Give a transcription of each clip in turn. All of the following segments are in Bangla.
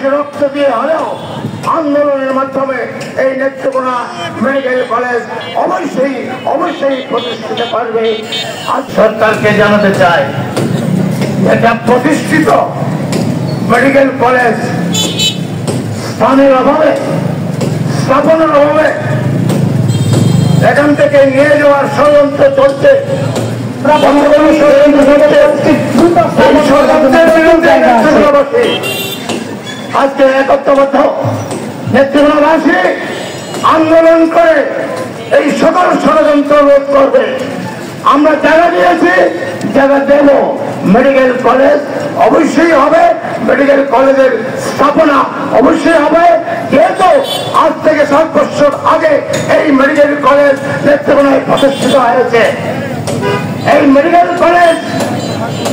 নেত্রকোনাবাসী রক্ত দিয়ে হলেও আন্দোলনের মাধ্যমে এই নেত্রকোনা মেডিকেল কলেজ অবশ্যই প্রতিষ্ঠিত করবে। আজ সরকারকে জানাতে চাই, এটা প্রতিষ্ঠিত মেডিকেল কলেজ স্থানের অভাবে, স্থাপনের অভাবে এখান থেকে নিয়ে যাওয়ার ষড়যন্ত্র চলছে। আজকে একত্রবদ্ধ নেত্রকোনাবাসী আন্দোলন করে এই সকল ষড়যন্ত্র রোধ করবে। আমরা জায়গা দিয়েছি, জায়গা দেব। মেডিকেল কলেজ অবশ্যই হবে, মেডিকেল কলেজের স্থাপনা অবশ্যই হবে। যেহেতু আজ থেকে 7 বছর আগে এই মেডিকেল কলেজ নেত্রকোনায় প্রতিষ্ঠিত হয়েছে, এই মেডিকেল কলেজ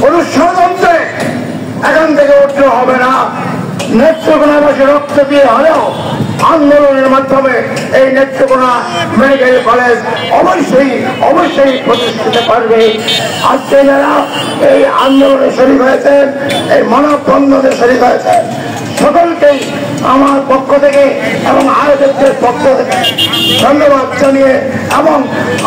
কোন ষড়যন্ত্রে এখান থেকে উঠতে হবে না। নেত্রকোনাবাসী রক্ত দিয়ে হলেও আন্দোলনের মাধ্যমে এই নেত্রকোনা মেডিকেল কলেজ অবশ্যই প্রতিষ্ঠিত করবে। আজকে যারা এই আন্দোলনে শরীক হয়েছেন, এই মানববন্ধনে শরীক হয়েছেন, সকলকেই আমার পক্ষ থেকে এবং আয়োজকদের পক্ষ থেকে ধন্যবাদ জানিয়ে এবং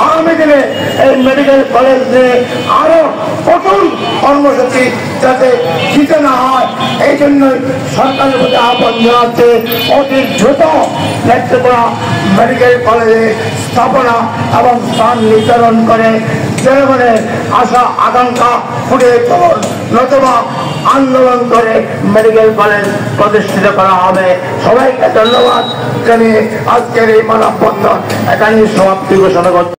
আগামী দিনে এই মেডিকেল কলেজ নিয়ে আরো কঠোর কর্মসূচি যাতে দিতে না হয়, এই জন্যই সরকারের প্রতি আহ্বান জানাচ্ছে অতি দ্রুত নেত্রকোনা মেডিকেল কলেজে স্থাপনা এবং স্থান নির্ধারণ করে জনগণের আশা আকাঙ্ক্ষা ফুটিয়ে তুলুন, নতুবা আন্দোলন করে মেডিকেল কলেজ প্রতিষ্ঠিত করা হবে। সবাইকে ধন্যবাদ জানিয়ে আজকের এই মানববন্ধন এখানেই সমাপ্তি ঘোষণা করতে